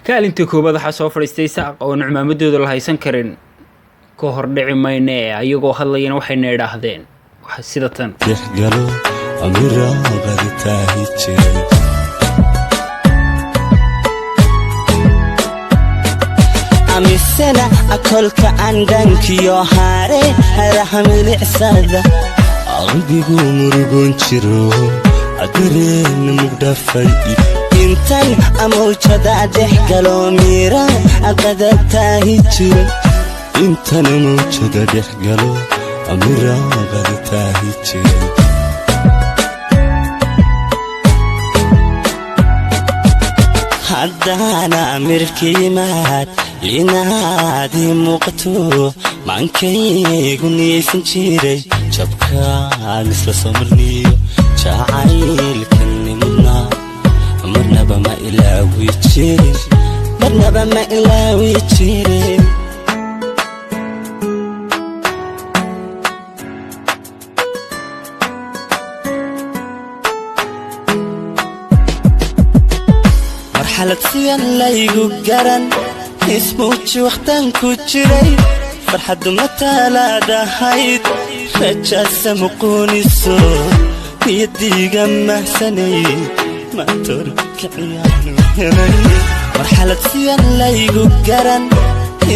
kaalinta koobaad waxaa soo fadhiistay saaq oo nucmaamadooda la haysan karin ka hor dhici mayne ayagoo hadlayana waxayna idhaahdeen waxa sida tan dexgalo amira baditaahi jiray amisana akolka andankiyo haare harahamilicsada qalbigu murugoon jiro adareen mugdhafay intan amawjada dexgalo mira aqadatahi jiray intan amawjada dexgalo amira aqadatahi jiray haddana amirkiimaad inaadi muuqato maankaygu niyaysan jiray jabkaan isla soo marniyo jacaylkanimna marnaba ma ilaawi jirin marxalad siyan laygu garan ismuuji waqtan ku jiray farxaddu mataalaadahayd rajaasa muquuniso niyadiiga mahsanay mator kiciyaanu helay marxalad siyan laygu garan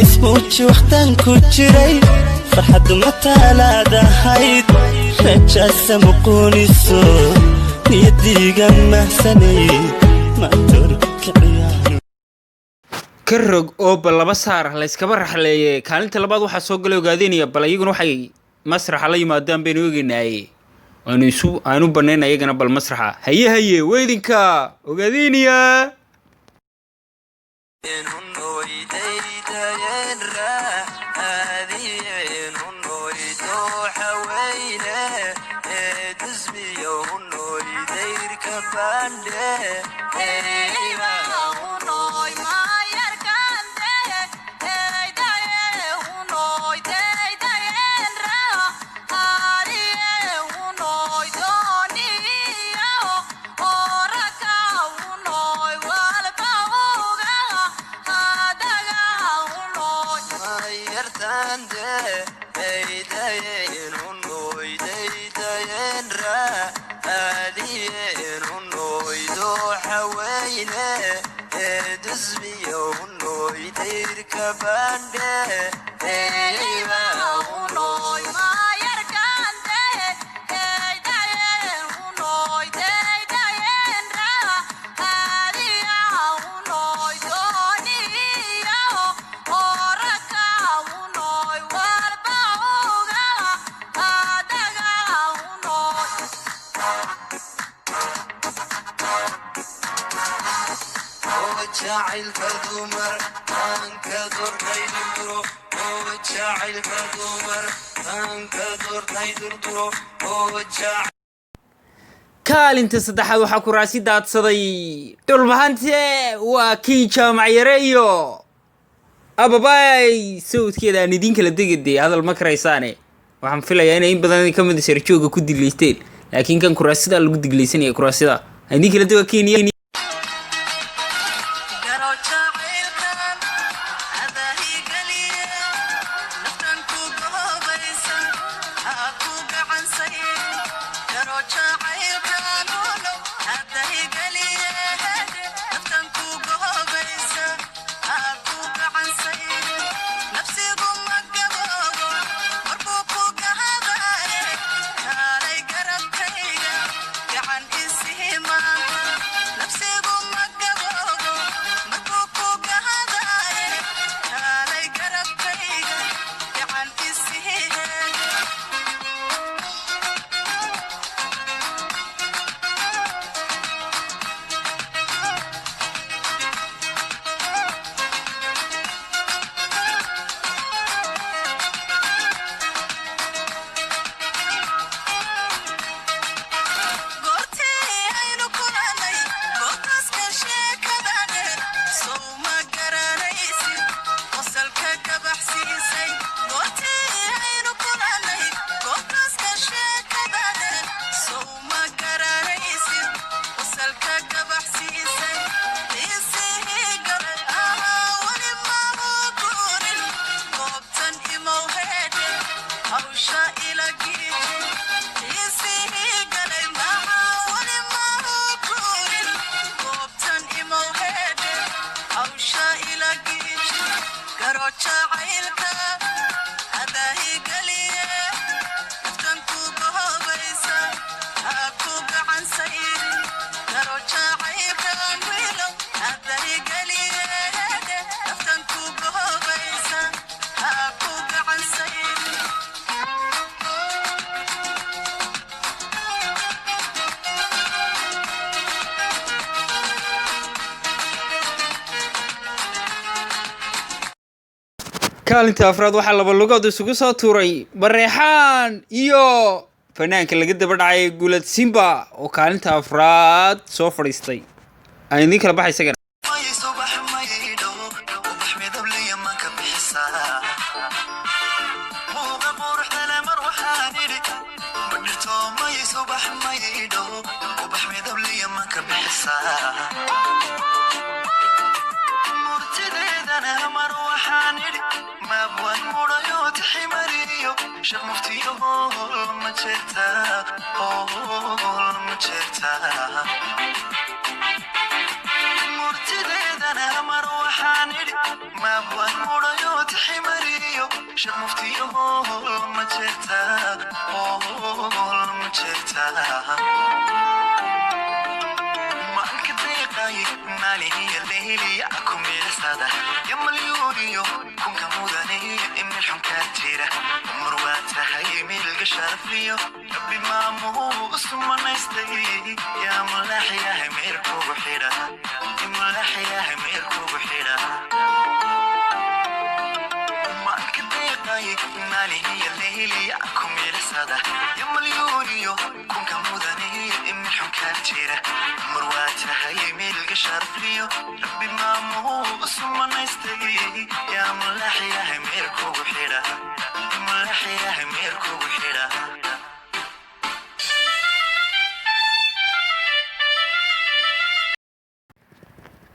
ismuuji waqtan ku jiray farxaddu mataalaadahayd rajaasa muquuniso niyadiiga mahsanay mator kiciyaanu karog oo balaba saar la iskaba raxleeyay kaalinta labaad waxa soo galay ogaadeenaya bal ayaguna waxay masraxa la yimaadaan baynu ogeynaaye aanu banayn ayagana bal masraxa haye weydinka ogaadeenaya kaalinta saddexaad waxaa ku raasi daadsaday dhulbahante waa kii jaamac yareeyo ababay sawdkeeda aan idin kala degade hadal ma karaysaane waxaan filayaa inay in badan ka mid sarjooga ku dileysteen laakiin kan kuraasida lagu digleysanayo kuraasida aan idin kala dega Kenya Karo jacayl kaalinta afraad waxaa laba lugood isugu soo tuuray bareexaan iyo fanaanka laga daba dhacay Guulad Simba oo kaalinta afraad soo fadhiistay ay idin kala baxay isaga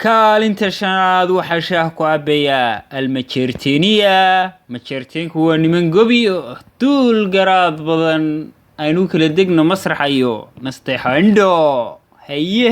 kaalinta shanaad waxaa shaah ku cabaya almajeerteeniya majeerteenku waa niman gobi duul garaad badan aynu kala degno masraxa iyo nasteexandho haye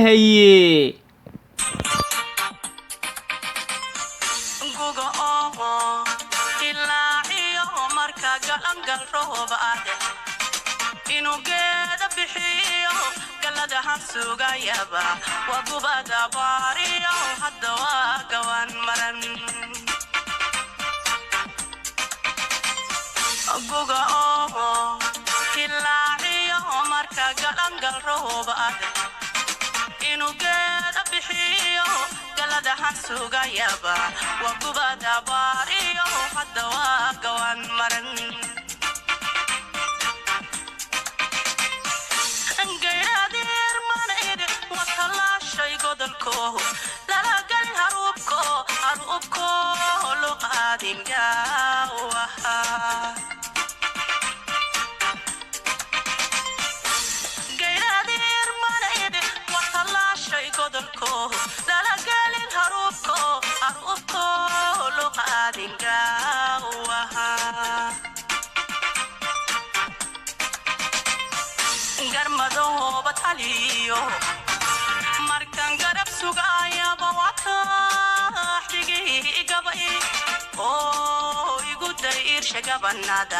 oo igu dayr shagabanada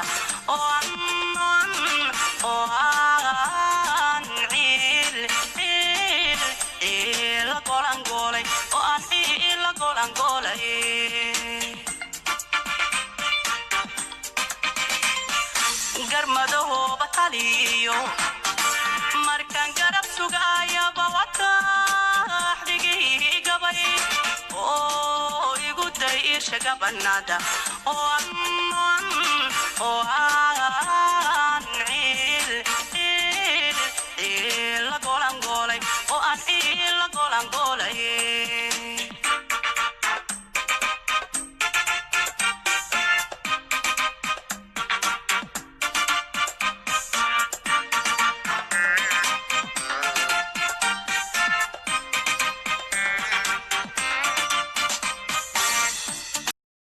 oo la golan golay oo aan la golan golay garmado bataliyo markan garab sugaya bawata xigi gabay oo igu dayr shagabanada oo la golan golay oo aan la golan golay